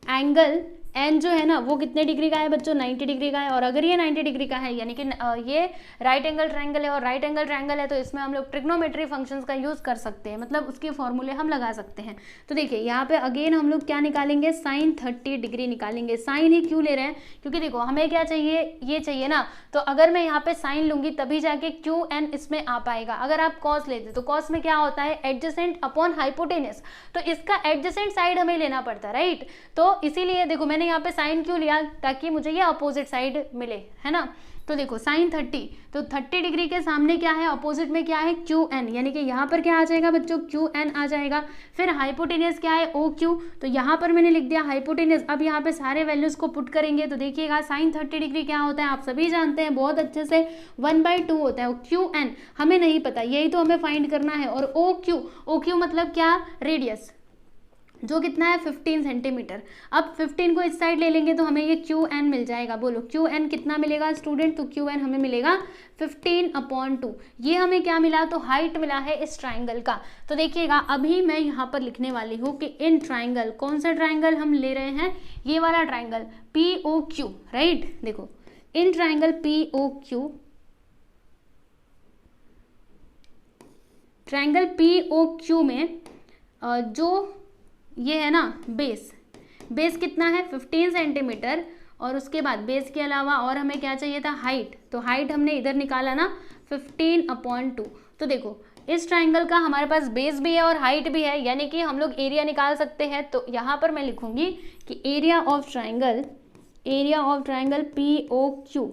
एंगल एन जो है ना वो कितने डिग्री का है बच्चों, 90 डिग्री का है। और अगर ये 90 डिग्री का है यानी कि ये राइट एंगल ट्रायंगल है और राइट एंगल ट्रायंगल है तो इसमें हम लोग ट्रिग्नोमेट्री फंक्शंस का यूज कर सकते हैं, मतलब उसके फॉर्मूले हम लगा सकते हैं। तो देखिए यहाँ पे अगेन हम लोग क्या निकालेंगे, साइन 30 डिग्री निकालेंगे। साइन ही क्यों ले रहे हैं, क्योंकि देखो हमें क्या चाहिए, ये चाहिए ना, तो अगर मैं यहाँ पे साइन लूंगी तभी जाके क्यू एन इसमें आ पाएगा। अगर आप कॉस लेते तो कॉस में क्या होता है, एडजेसेंट अपॉन हाइपोटेनस, तो इसका एडजेसेंट साइड हमें लेना पड़ता है, राइट। तो इसीलिए देखो मैंने यहाँ पे साइन क्यों लिया, ताकि मुझे ये अपोजिट साइड मिले, है ना। तो देखो साइन 30, तो 30 डिग्री के सामने क्या है, अपोजिट में क्या है, क्यू एन, यानी कि यहाँ पर क्या आ जाएगा बच्चों, क्यू एन आ जाएगा। फिर हाइपोटेनस क्या है, ओ क्यू, तो यहाँ पर मैंने लिख दिया हाइपोटेनस। अब यहाँ पे सारे वैल्यूज को पुट करेंगे तो देखिएगा साइन 30 डिग्री क्या होता है, आप सभी जानते हैं बहुत अच्छे से, 1/2 होता है। क्यू एन हमें नहीं पता, यही तो हमें फाइंड करना है। और ओ क्यू मतलब क्या, रेडियस, जो कितना है 15 सेंटीमीटर। अब 15 को इस साइड ले लेंगे तो हमें ये क्यू एन मिल जाएगा। बोलो क्यू एन कितना मिलेगा स्टूडेंट, तो क्यू एन हमें मिलेगा 15/2। ये हमें क्या मिला, तो हाइट मिला है इस ट्राइंगल का। तो देखिएगा अभी मैं यहाँ पर लिखने वाली हूँ कि इन ट्राइंगल, कौन सा ट्राइंगल हम ले रहे हैं, ये वाला triangle P O Q, right. देखो in triangle P O Q, triangle P O Q में जो ये है ना बेस कितना है 15 सेंटीमीटर, और उसके बाद बेस के अलावा और हमें क्या चाहिए था, हाइट। तो हाइट हमने इधर निकाला ना 15/2। तो देखो इस ट्राइंगल का हमारे पास बेस भी है और हाइट भी है, यानी कि हम लोग एरिया निकाल सकते हैं। तो यहाँ पर मैं लिखूंगी कि area of triangle P O Q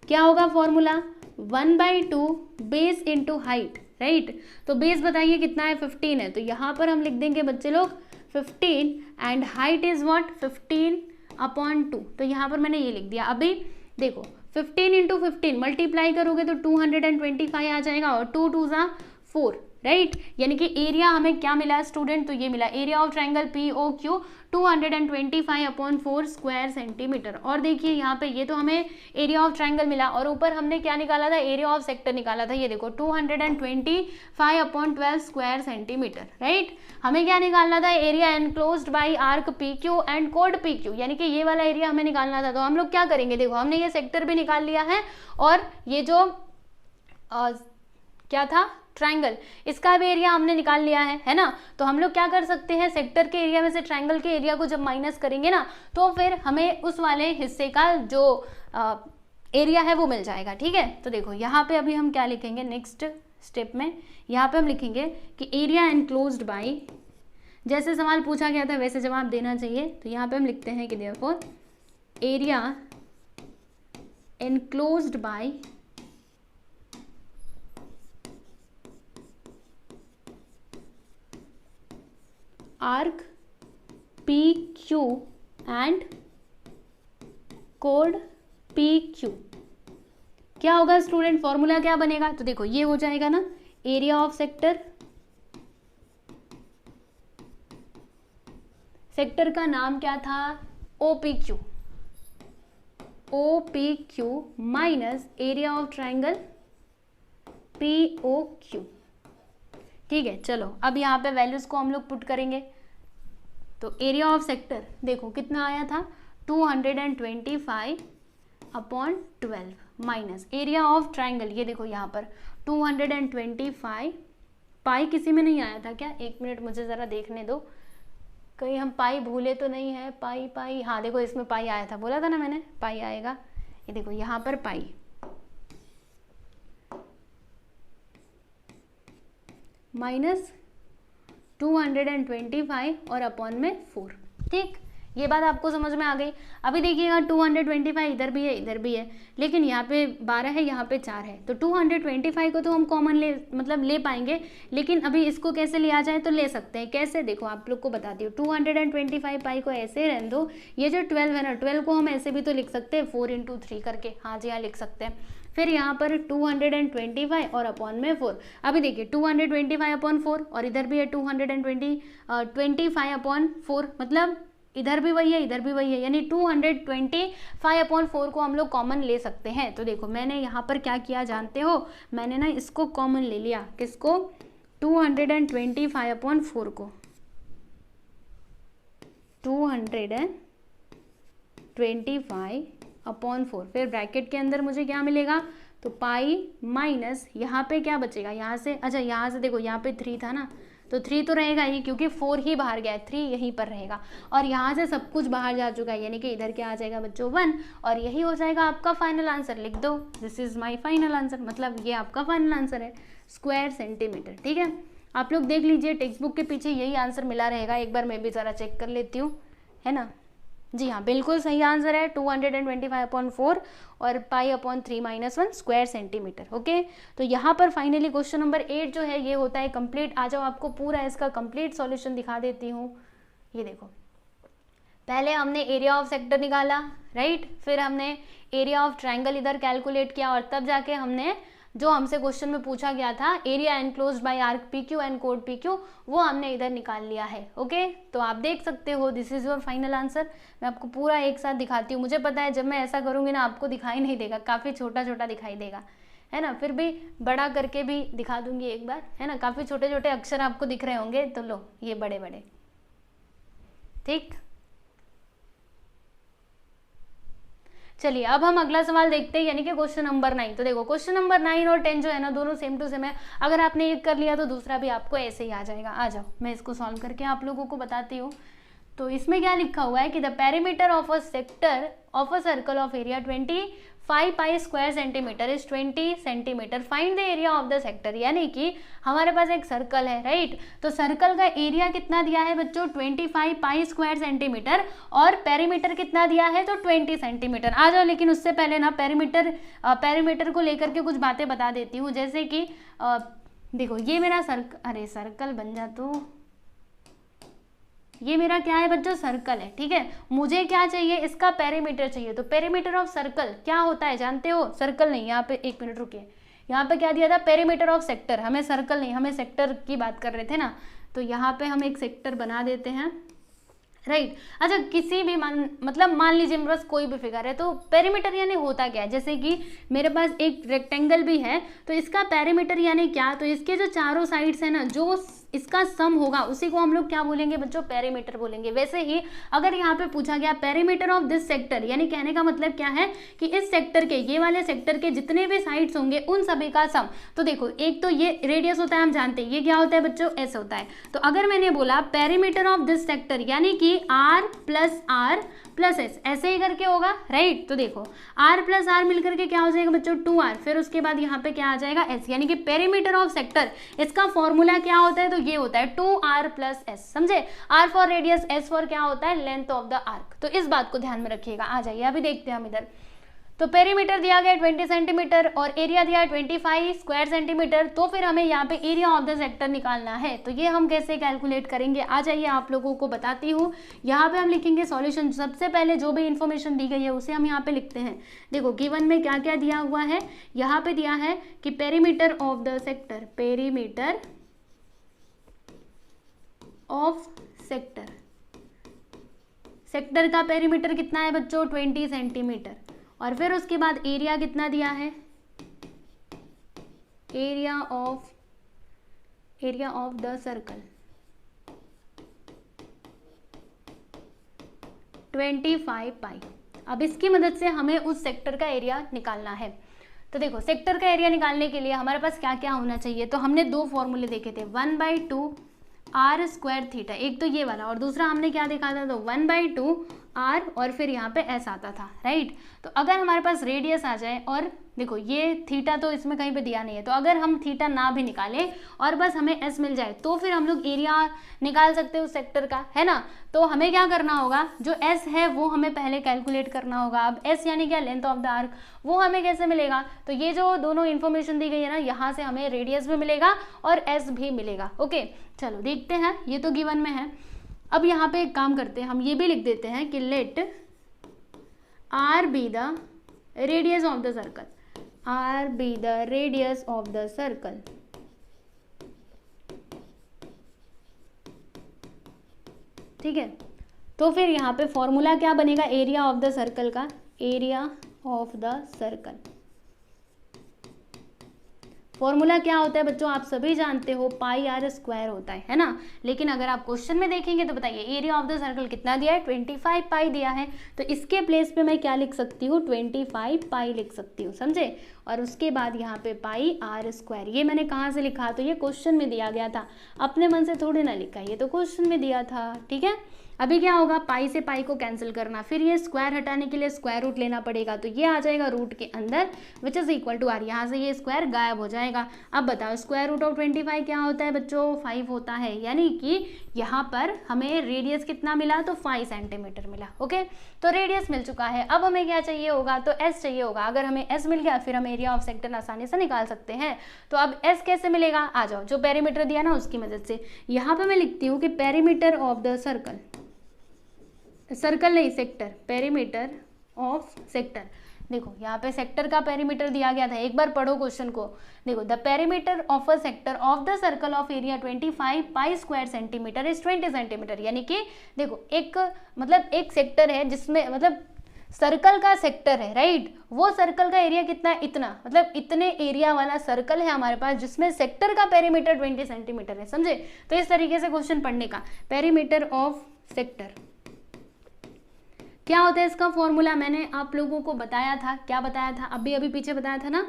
क्या होगा formula, 1/2 base into height, right. तो बेस बताइए कितना है, 15 है, तो यहाँ पर हम लिख देंगे बच्चे लोग 15 एंड हाइट इज व्हाट 15/2। तो यहाँ पर मैंने ये लिख दिया। अभी देखो 15 × 15 मल्टीप्लाई करोगे तो 225 आ जाएगा, और 2 2 ज़ा 4, राइट। यानी कि एरिया हमें क्या मिला स्टूडेंट, तो ये मिला area of triangle P O Q 225/4 square centimetre. और देखिए यहाँ पे ये तो हमें एरिया ऑफ ट्राइंगल मिला, और ऊपर हमने क्या निकाला था, एरिया ऑफ सेक्टर निकाला था। ये देखो 225/12 स्क्वायर सेंटीमीटर, राइट। हमें क्या निकालना था, area enclosed by arc P Q and code P Q, यानी कि ये वाला एरिया हमें निकालना था। तो हम लोग क्या करेंगे, देखो हमने ये सेक्टर भी निकाल लिया है, और ये जो क्या था ट्राइंगल, इसका भी एरिया हमने निकाल लिया है ना। तो हम लोग क्या कर सकते हैं, सेक्टर के एरिया में से ट्राइंगल के एरिया को जब माइनस करेंगे ना, तो फिर हमें उस वाले हिस्से का जो एरिया है वो मिल जाएगा, ठीक है। तो देखो यहाँ पे अभी हम क्या लिखेंगे, नेक्स्ट स्टेप में यहाँ पे हम लिखेंगे कि एरिया एनक्लोज्ड बाई, जैसे सवाल पूछा गया था वैसे जवाब देना चाहिए। तो यहाँ पे हम लिखते हैं कि therefore area enclosed by arc P Q and code P Q, क्या होगा स्टूडेंट, फॉर्मूला क्या बनेगा, तो देखो ये हो जाएगा ना, एरिया ऑफ सेक्टर का नाम क्या था, OPQ minus area of triangle POQ, ठीक है। चलो अब यहाँ पे वैल्यूज को हम लोग पुट करेंगे। तो एरिया ऑफ सेक्टर देखो कितना आया था, 225/12 माइनस एरिया ऑफ ट्राइंगल, ये देखो यहाँ पर 225, पाई किसी में नहीं आया था क्या, एक मिनट मुझे ज़रा देखने दो, कहीं हम पाई भूले तो नहीं है, पाई, हाँ देखो इसमें पाई आया था, बोला था ना मैंने पाई आएगा। ये देखो यहाँ पर पाई माइनस 225 और अपॉन में 4, ठीक। ये बात आपको समझ में आ गई। अभी देखिएगा 225 इधर भी है इधर भी है, लेकिन यहाँ पे 12 है यहाँ पे 4 है, तो 225 को तो हम कॉमन ले पाएंगे, लेकिन अभी इसको कैसे लिया जाए, तो ले सकते हैं कैसे, देखो आप लोग को बताती हूँ। 225 पाई को ऐसे रहने दो, ये जो 12 है ना, 12 को हम ऐसे भी तो लिख सकते हैं 4 × 3 करके, हाँ जी हाँ लिख सकते हैं। फिर यहाँ पर 225 और अपॉन में 4। अभी देखिए 225/4 और इधर भी है 225/4, मतलब इधर भी वही है इधर भी वही है, यानी 225/4 को हम लोग कॉमन ले सकते हैं। तो देखो मैंने यहाँ पर क्या किया जानते हो, मैंने ना इसको कॉमन ले लिया, किसको, 225/4 को, 225/4, फिर ब्रैकेट के अंदर मुझे क्या मिलेगा, तो पाई माइनस यहाँ पे क्या बचेगा, यहाँ से, अच्छा यहाँ से देखो यहाँ पे 3 था ना, तो 3 तो रहेगा ही क्योंकि 4 ही बाहर गया है, 3 यहीं पर रहेगा, और यहाँ से सब कुछ बाहर जा चुका है, यानी कि इधर क्या आ जाएगा बच्चों 1, और यही हो जाएगा आपका फाइनल आंसर। लिख दो, this is my final answer, मतलब ये आपका फाइनल आंसर है, स्क्वायर सेंटीमीटर। ठीक है, आप लोग देख लीजिए टेक्स्ट बुक के पीछे यही आंसर मिला रहेगा, एक बार मैं भी ज़रा चेक कर लेती हूँ, है ना। जी हाँ, बिल्कुल सही आंसर है 225/4 और π/3 - 1 स्क्वायर सेंटीमीटर। ओके, तो यहाँ पर फाइनली क्वेश्चन नंबर 8 जो है ये होता है कंप्लीट। आ जाओ, आपको पूरा इसका कंप्लीट सॉल्यूशन दिखा देती हूँ। ये देखो, पहले हमने एरिया ऑफ सेक्टर निकाला, राइट, फिर हमने एरिया ऑफ ट्रायंगल इधर कैलकुलेट किया, और तब जाके हमने जो हमसे क्वेश्चन में पूछा गया था area enclosed bye arc PQ and code PQ, वो हमने इधर निकाल लिया है। ओके, तो आप देख सकते हो this is your final answer. मैं आपको पूरा एक साथ दिखाती हूँ, मुझे पता है जब मैं ऐसा करूँगी ना आपको दिखाई नहीं देगा, काफ़ी छोटा छोटा दिखाई देगा, है ना, फिर भी बड़ा करके भी दिखा दूंगी एक बार, है ना, काफ़ी छोटे छोटे अक्षर आपको दिख रहे होंगे, तो लो ये बड़े बड़े, ठीक। चलिए अब हम अगला सवाल देखते हैं, यानी कि क्वेश्चन नंबर 9। तो देखो क्वेश्चन नंबर 9 और 10 जो है ना, दोनों सेम टू सेम है। अगर आपने एक कर लिया तो दूसरा भी आपको ऐसे ही आ जाएगा। आ जाओ, मैं इसको सॉल्व करके आप लोगों को बताती हूँ। तो इसमें क्या लिखा हुआ है कि the perimeter of a sector of a circle of area 25 pi square centimetre is 20 centimetre, find the area of the sector. यानी कि हमारे पास एक सर्कल है, राइट, तो सर्कल का एरिया कितना दिया है बच्चों 25 पाई स्क्वायर सेंटीमीटर, और पेरीमीटर कितना दिया है तो 20 सेंटीमीटर। आ जाओ, लेकिन उससे पहले ना पेरीमीटर को लेकर के कुछ बातें बता देती हूँ। जैसे कि देखो ये मेरा सर्कल बन जा, तो ये मेरा क्या है बच्चों, सर्कल है, ठीक है। मुझे क्या चाहिए, इसका पेरीमीटर चाहिए। तो पेरीमीटर ऑफ सर्कल क्या होता है जानते हो, सर्कल नहीं, यहाँ पे एक मिनट रुकिए, यहाँ पे क्या दिया था, पेरीमीटर ऑफ सेक्टर। हमें सर्कल नहीं, हमें सेक्टर की बात कर रहे थे ना, तो यहाँ पे हम एक सेक्टर बना देते हैं, राइट। अच्छा, किसी भी मतलब मान लीजिए मेरे पास कोई भी फिगर है, तो पेरीमीटर यानी होता क्या है, जैसे कि मेरे पास एक रेक्टेंगल भी है, तो इसका पेरीमीटर यानी क्या, तो इसके जो चारों साइड्स है ना, जो इसका सम होगा उसी को हम लोग क्या बोलेंगे बच्चों, पेरीमीटर बोलेंगे। वैसे ही अगर यहाँ पे पूछा गया पेरीमीटर ऑफ दिस सेक्टर, यानी कहने का मतलब क्या है कि इस सेक्टर के, ये वाले सेक्टर के जितने भी साइड्स होंगे उन सभी का सम। तो देखो, एक तो ये रेडियस होता है, हम जानते हैं, ये क्या होता है बच्चों, एस होता है। तो अगर मैंने बोला पेरीमीटर ऑफ दिस सेक्टर, यानी कि आर प्लस एस, ऐसे ही करके होगा, राइट। तो देखो आर प्लस आर मिलकर के क्या हो जाएगा बच्चों 2r, फिर उसके बाद यहाँ पे क्या आ जाएगा एस, यानी कि पेरीमीटर ऑफ सेक्टर, इसका फॉर्मूला क्या होता है, तो ये होता है 2r प्लस एस, समझे। r for radius, s for क्या होता है, लेंथ ऑफ द आर्क। तो इस बात को ध्यान में रखिएगा। आ जाइए, अभी देखते हैं हम इधर। तो पेरीमीटर दिया गया 20 सेंटीमीटर और एरिया दिया 25 स्क्वायर सेंटीमीटर, तो फिर हमें यहाँ पे एरिया ऑफ द सेक्टर निकालना है। तो ये हम कैसे कैलकुलेट करेंगे, आ जाइए आप लोगों को बताती हूँ। यहाँ पे हम लिखेंगे सॉल्यूशन। सबसे पहले जो भी इंफॉर्मेशन दी गई है उसे हम यहाँ पे लिखते हैं। देखो गिवन में क्या क्या दिया हुआ है, यहाँ पे दिया है कि perimeter of the sector, perimeter of sector, sector का पेरीमीटर कितना है बच्चों 20 सेंटीमीटर, और फिर उसके बाद एरिया कितना दिया है, एरिया ऑफ द सर्कल 25 पाई। अब इसकी मदद से हमें उस सेक्टर का एरिया निकालना है। तो देखो सेक्टर का एरिया निकालने के लिए हमारे पास क्या क्या होना चाहिए, तो हमने दो फॉर्मूले देखे थे, 1/2 r स्क्वायर थीटा, एक तो ये वाला, और दूसरा हमने क्या देखा था, तो 1/2 r और फिर यहाँ पे s आता था, राइट। तो अगर हमारे पास रेडियस आ जाए, और देखो ये थीटा तो इसमें कहीं पे दिया नहीं है, तो अगर हम थीटा ना भी निकालें और बस हमें s मिल जाए, तो फिर हम लोग एरिया निकाल सकते हैं उस सेक्टर का, है ना। तो हमें क्या करना होगा, जो s है वो हमें पहले कैलकुलेट करना होगा। अब s यानी क्या, लेंथ ऑफ द आर्क, वो हमें कैसे मिलेगा, तो ये जो दोनों इन्फॉर्मेशन दी गई है ना, यहाँ से हमें रेडियस भी मिलेगा और s भी मिलेगा। ओके, चलो देखते हैं, ये तो गिवन में है। अब यहाँ पे एक काम करते हैं, हम ये भी लिख देते हैं कि let r be the radius of the circle, r be the radius of the circle. ठीक है, तो फिर यहाँ पे फॉर्मूला क्या बनेगा एरिया ऑफ द सर्कल का, area of the circle formula क्या होता है बच्चों, आप सभी जानते हो, पाई आर स्क्वायर होता है ना। लेकिन अगर आप क्वेश्चन में देखेंगे तो बताइए एरिया ऑफ द सर्कल कितना दिया है, 25 पाई दिया है, तो इसके प्लेस पे मैं क्या लिख सकती हूँ, 25 पाई लिख सकती हूँ, समझे। और उसके बाद यहाँ पे पाई आर स्क्वायर, ये मैंने कहाँ से लिखा, तो ये क्वेश्चन में दिया गया था, अपने मन से थोड़ी ना लिखा, ये तो क्वेश्चन में दिया था, ठीक है। अभी क्या होगा, पाई से पाई को कैंसिल करना, फिर ये स्क्वायर हटाने के लिए स्क्वायर रूट लेना पड़ेगा, तो ये आ जाएगा रूट के अंदर which is equal to R, यहाँ से ये स्क्वायर गायब हो जाएगा। अब बताओ स्क्वायर रूट ऑफ 25 क्या होता है बच्चों, 5 होता है, यानी कि यहाँ पर हमें रेडियस कितना मिला, तो 5 सेंटीमीटर मिला। ओके, तो रेडियस मिल चुका है, अब हमें क्या चाहिए होगा, तो एस चाहिए होगा। अगर हमें एस मिल गया फिर हम एरिया ऑफ सेक्टर आसानी से निकाल सकते हैं। तो अब एस कैसे मिलेगा, आ जाओ, जो पेरीमीटर दिया ना उसकी मदद से। यहाँ पे मैं लिखती हूँ कि perimeter of the circle, circle नहीं सेक्टर, पेरीमीटर ऑफ सेक्टर। देखो यहाँ पे सेक्टर का पेरीमीटर दिया गया था, एक बार पढ़ो क्वेश्चन को। देखो the perimeter of a sector of the circle of area 25 pi square centimetre is 20 centimetre, यानी कि देखो एक मतलब एक सेक्टर है जिसमें मतलब सर्कल का सेक्टर है, राइट, वो सर्कल का एरिया कितना है, इतना, मतलब इतने एरिया वाला सर्कल है हमारे पास जिसमें सेक्टर का पेरीमीटर 20 सेंटीमीटर है, समझे। तो इस तरीके से क्वेश्चन पढ़ने का, पेरीमीटर ऑफ सेक्टर क्या होता है, इसका फॉर्मूला मैंने आप लोगों को बताया था, क्या बताया था, अभी पीछे बताया था ना,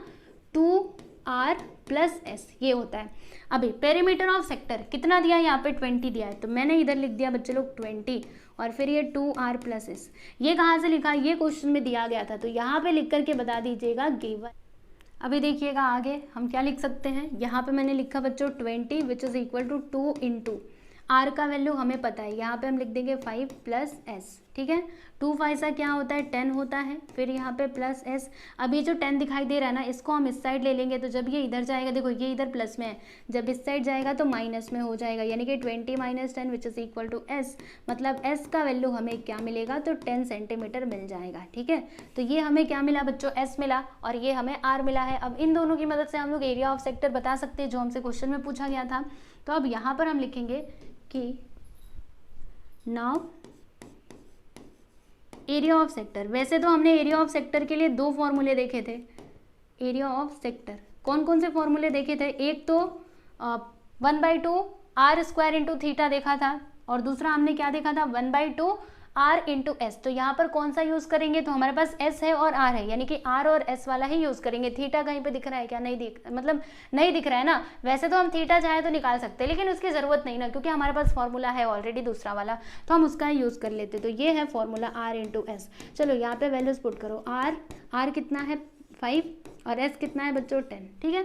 2r प्लस एस, ये होता है। अभी पेरीमीटर ऑफ सेक्टर कितना दिया है, यहाँ पे 20 दिया है, तो मैंने इधर लिख दिया बच्चे लोग 20, और फिर ये 2r प्लस एस, ये कहाँ से लिखा, ये क्वेश्चन में दिया गया था, तो यहाँ पे लिख करके बता दीजिएगा गिवन। अभी देखिएगा आगे हम क्या लिख सकते हैं, यहाँ पे मैंने लिखा बच्चों 20 which is equal to 2 into R का वैल्यू हमें पता है, यहाँ पे हम लिख देंगे 5 प्लस एस, ठीक है। 2 5 सा क्या होता है, 10 होता है, फिर यहाँ पे प्लस एस। अब ये जो 10 दिखाई दे रहा है ना, इसको हम इस साइड ले लेंगे, तो जब ये इधर जाएगा, देखो ये इधर प्लस में है, जब इस साइड जाएगा तो माइनस में हो जाएगा, यानी कि 20 minus 10 which is equal to S, मतलब एस का वैल्यू हमें क्या मिलेगा, तो 10 सेंटीमीटर मिल जाएगा, ठीक है। तो ये हमें क्या मिला बच्चों, एस मिला, और ये हमें आर मिला है। अब इन दोनों की मदद से हम लोग एरिया ऑफ सेक्टर बता सकते हैं, जो हमसे क्वेश्चन में पूछा गया था। तो अब यहाँ पर हम लिखेंगे कि नाउ एरिया ऑफ सेक्टर, वैसे तो हमने एरिया ऑफ सेक्टर के लिए 2 फॉर्मूले देखे थे। एरिया ऑफ सेक्टर कौन कौन से फॉर्मूले देखे थे, एक तो 1/2 आर स्क्वायर इंटू थीटा देखा था, और दूसरा हमने क्या देखा था, 1/2 आर इंटू एस। तो यहाँ पर कौन सा यूज करेंगे, तो हमारे पास एस है और आर है, यानी कि आर और एस वाला ही यूज करेंगे। थीटा कहीं पे दिख रहा है क्या, नहीं दिख, मतलब नहीं दिख रहा है ना। वैसे तो हम थीटा चाहे तो निकाल सकते हैं, लेकिन उसकी जरूरत नहीं ना, क्योंकि हमारे पास फॉर्मूला है ऑलरेडी दूसरा वाला, तो हम उसका यूज कर लेते। तो ये है फॉर्मूला आर इंटू एस। चलो यहाँ पे वैल्यूज पुट करो, आर कितना है 5 और एस कितना है बच्चों 10, ठीक है,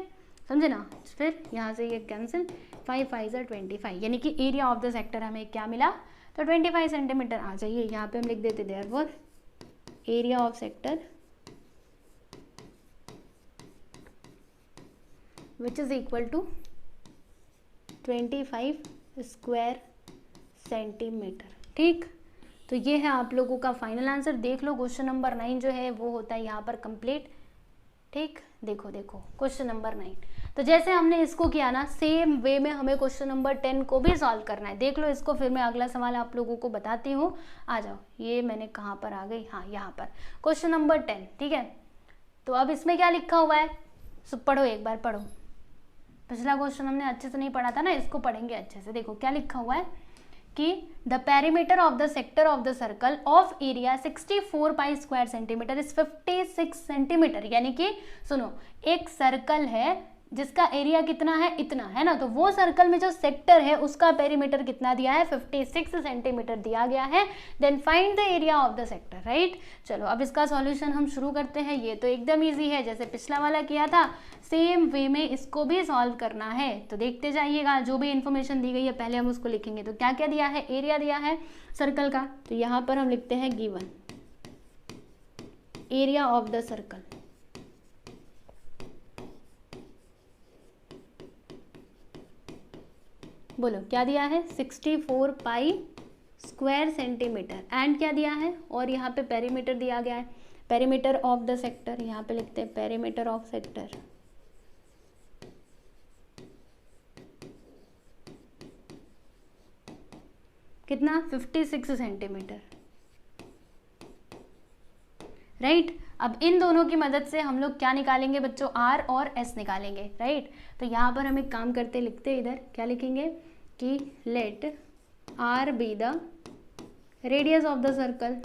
समझे ना। फिर यहाँ से ये कैंसिल, 5 5 25, यानी कि एरिया ऑफ द सेक्टर हमें क्या मिला, तो 25 सेंटीमीटर आ जाइए। यहाँ पे हम लिख देते therefore area of sector which is equal to 25 square centimetre, ठीक। तो ये है आप लोगों का फाइनल आंसर। देख लो क्वेश्चन नंबर 9 जो है वो होता है यहाँ पर कंप्लीट, ठीक। देखो क्वेश्चन नंबर 9, तो जैसे हमने इसको किया ना, सेम वे में हमें क्वेश्चन नंबर 10 को भी सॉल्व करना है। देख लो इसको, फिर मैं अगला सवाल आप लोगों को बताती हूँ। आ जाओ, ये मैंने कहाँ पर आ गई, हाँ यहाँ पर, क्वेश्चन नंबर 10, ठीक है। तो अब इसमें क्या लिखा हुआ है, सब पढ़ो, एक बार पढ़ो। पिछला क्वेश्चन हमने अच्छे से नहीं पढ़ा था ना, इसको पढ़ेंगे अच्छे से। देखो क्या लिखा हुआ है कि the perimeter of the sector of the circle of area 64 pi square centimetre is 56 centimetre, यानी कि सुनो, एक सर्कल है जिसका एरिया कितना है, इतना है ना, तो वो सर्कल में जो सेक्टर है उसका पेरीमीटर कितना दिया है, 56 सेंटीमीटर दिया गया है। Then find the area of the sector, right. चलो अब इसका सॉल्यूशन हम शुरू करते हैं। ये तो एकदम इजी है, जैसे पिछला वाला किया था सेम वे में इसको भी सॉल्व करना है। तो देखते जाइएगा, जो भी इन्फॉर्मेशन दी गई है पहले हम उसको लिखेंगे। तो क्या क्या दिया है, एरिया दिया है सर्कल का, तो यहाँ पर हम लिखते हैं given area of the circle, बोलो क्या दिया है, 64 पाई स्क्वायर सेंटीमीटर, एंड क्या दिया है, और यहाँ पे पेरीमीटर दिया गया है, पेरीमीटर ऑफ द सेक्टर, यहाँ पे लिखते हैं पेरीमीटर ऑफ सेक्टर, कितना, 56 सेंटीमीटर, राइट। अब इन दोनों की मदद से हम लोग क्या निकालेंगे बच्चों, आर और एस निकालेंगे, राइट। तो यहाँ पर हम एक काम करते लिखते इधर क्या लिखेंगे कि let R be the radius of the circle,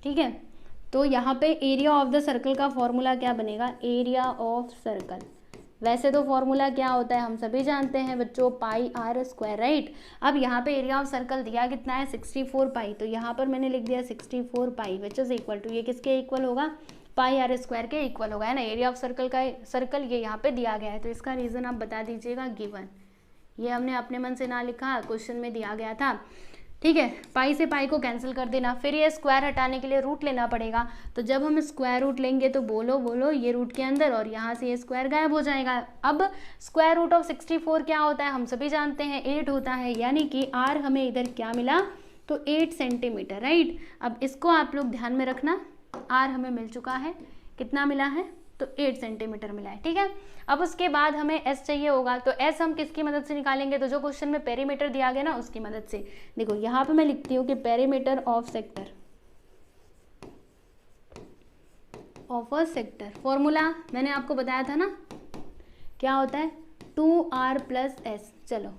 ठीक है। तो यहाँ पे एरिया ऑफ द सर्कल का फॉर्मूला क्या बनेगा, एरिया ऑफ सर्कल। वैसे तो फॉर्मूला क्या होता है हम सभी जानते हैं बच्चों, पाई आर स्क्वायर, राइट। अब यहाँ पे एरिया ऑफ सर्कल दिया कितना है 64 पाई, तो यहाँ पर मैंने लिख दिया 64 पाई विच इज इक्वल टू, ये किसके इक्वल होगा, पाई आर स्क्वायर के इक्वल होगा, है ना। एरिया ऑफ सर्कल का सर्कल ये यहाँ पे दिया गया है, तो इसका रीज़न आप बता दीजिएगा गिवन। ये हमने अपने मन से ना लिखा, क्वेश्चन में दिया गया था, ठीक है। पाई से पाई को कैंसिल कर देना, फिर ये स्क्वायर हटाने के लिए रूट लेना पड़ेगा। तो जब हम स्क्वायर रूट लेंगे तो बोलो ये रूट के अंदर और यहाँ से ये स्क्वायर गायब हो जाएगा। अब स्क्वायर रूट ऑफ 64 क्या होता है हम सभी जानते हैं 8 होता है, यानी कि आर हमें इधर क्या मिला तो 8 सेंटीमीटर, राइट। अब इसको आप लोग ध्यान में रखना, आर हमें मिल चुका है, कितना मिला है तो 8 सेंटीमीटर मिला है, ठीक है। अब उसके बाद हमें एस चाहिए होगा, तो एस हम किसकी मदद से निकालेंगे, तो जो क्वेश्चन में पेरीमीटर दिया गया ना उसकी मदद से। देखो यहाँ पे मैं लिखती हूँ कि perimeter of sector of a sector, formula मैंने आपको बताया था ना क्या होता है 2r + s। चलो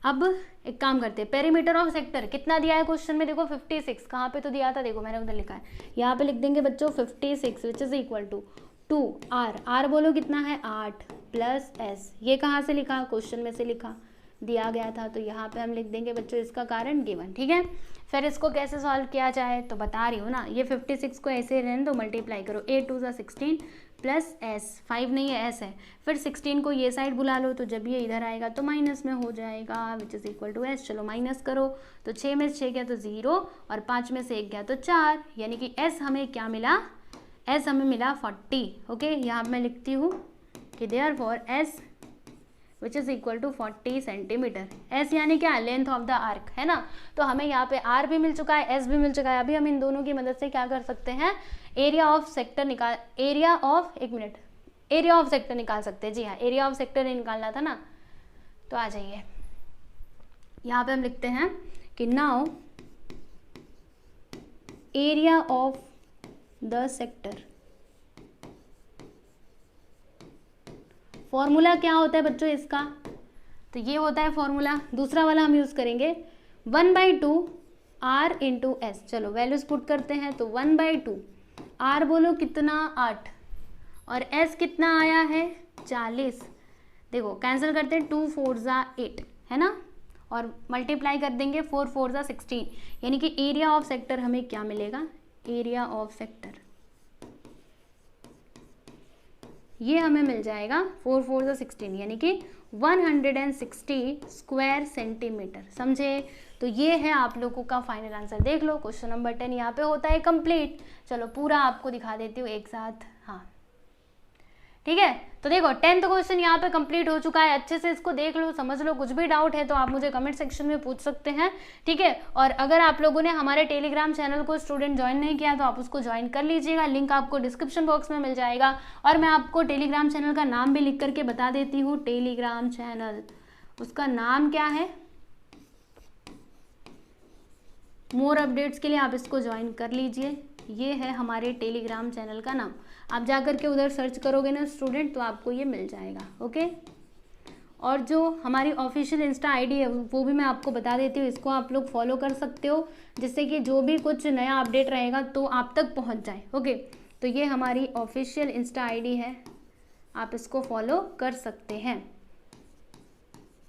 अब एक काम करते हैं, पेरीमीटर ऑफ सेक्टर कितना दिया है क्वेश्चन में, देखो 56, कहाँ पे तो दिया था, देखो मैंने उधर लिखा है, यहाँ पे लिख देंगे बच्चों 56 which is equal to 2r, R बोलो कितना है 8 + s, ये कहाँ से लिखा, क्वेश्चन में से लिखा, दिया गया था, तो यहाँ पे हम लिख देंगे बच्चों इसका कारण गिवन, ठीक है। फिर इसको कैसे सॉल्व किया जाए तो बता रही हूँ ना, ये 56 को ऐसे रहने दो, मल्टीप्लाई करो, 8 2 16 + s, 5 नहीं है s है, फिर 16 को ये साइड बुला लो, तो जब ये इधर आएगा तो माइनस में हो जाएगा which is equal to s। चलो माइनस करो, तो 6 में 6 गया तो 0 और 5 में से 1 गया तो 4, यानी कि s हमें क्या मिला, s हमें मिला 40, ओके। यहाँ मैं लिखती हूँ कि therefore s which is equal to 40 centimetre, s यानी क्या, लेंथ ऑफ द आर्क, है ना। तो हमें यहाँ पे r भी मिल चुका है, s भी मिल चुका है। अभी हम इन दोनों की मदद से क्या कर सकते हैं, एरिया ऑफ सेक्टर निकाल, एरिया ऑफ सेक्टर निकाल सकते हैं। जी हाँ, एरिया ऑफ सेक्टर निकालना था ना, तो आ जाइए यहाँ पे हम लिखते हैं कि now area of the sector, formula क्या होता है बच्चों इसका, तो ये होता है फॉर्मूला, दूसरा वाला हम यूज़ करेंगे 1/2 r × s। चलो वैल्यूज पुट करते हैं, तो 1/2 r बोलो कितना 8 और s कितना आया है 40, देखो कैंसिल करते हैं, 2 4 8 है ना, और मल्टीप्लाई कर देंगे 4 4 16, यानी कि एरिया ऑफ सेक्टर हमें क्या मिलेगा, एरिया ऑफ सेक्टर ये हमें मिल जाएगा 4 4 16, यानी कि 160 स्क्वायर सेंटीमीटर, समझे। तो ये है आप लोगों का फाइनल आंसर, देख लो क्वेश्चन नंबर 10 यहाँ पे होता है कंप्लीट। चलो पूरा आपको दिखा देती हूँ एक साथ, हाँ ठीक है। तो देखो 10th क्वेश्चन यहाँ पे कंप्लीट हो चुका है, अच्छे से इसको देख लो, समझ लो, कुछ भी डाउट है तो आप मुझे कमेंट सेक्शन में पूछ सकते हैं, ठीक है। और अगर आप लोगों ने हमारे टेलीग्राम चैनल को स्टूडेंट ज्वाइन नहीं किया तो आप उसको ज्वाइन कर लीजिएगा, लिंक आपको डिस्क्रिप्शन बॉक्स में मिल जाएगा। और मैं आपको टेलीग्राम चैनल का नाम भी लिख करके बता देती हूँ, टेलीग्राम चैनल उसका नाम क्या है, मोर अपडेट्स के लिए आप इसको ज्वाइन कर लीजिए, ये है हमारे टेलीग्राम चैनल का नाम। आप जाकर के उधर सर्च करोगे ना स्टूडेंट तो आपको ये मिल जाएगा, ओके। और जो हमारी ऑफिशियल इंस्टा आईडी है वो भी मैं आपको बता देती हूँ, इसको आप लोग फॉलो कर सकते हो, जिससे कि जो भी कुछ नया अपडेट रहेगा तो आप तक पहुँच जाए, ओके। तो ये हमारी ऑफिशियल इंस्टा आईडी है, आप इसको फॉलो कर सकते हैं,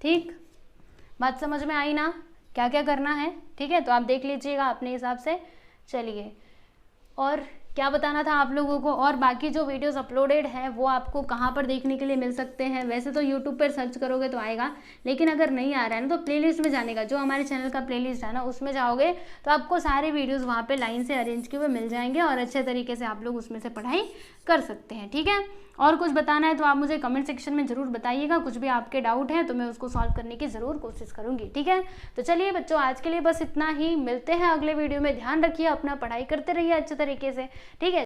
ठीक। बात समझ में आई ना, क्या क्या करना है, ठीक है। तो आप देख लीजिएगा अपने हिसाब से। चलिए, और क्या बताना था आप लोगों को, और बाकी जो वीडियोस अपलोडेड है वो आपको कहाँ पर देखने के लिए मिल सकते हैं, वैसे तो यूट्यूब पर सर्च करोगे तो आएगा, लेकिन अगर नहीं आ रहा है ना तो प्लेलिस्ट में जाने का, जो हमारे चैनल का प्लेलिस्ट है ना उसमें जाओगे तो आपको सारे वीडियोस वहाँ पे लाइन से अरेंज किए हुए मिल जाएंगे और अच्छे तरीके से आप लोग उसमें से पढ़ाई कर सकते हैं, ठीक है। और कुछ बताना है तो आप मुझे कमेंट सेक्शन में ज़रूर बताइएगा, कुछ भी आपके डाउट है तो मैं उसको सॉल्व करने की ज़रूर कोशिश करूँगी, ठीक है। तो चलिए बच्चों, आज के लिए बस इतना ही, मिलते हैं अगले वीडियो में, ध्यान रखिए अपना, पढ़ाई करते रहिए अच्छे तरीके से, ठीक है।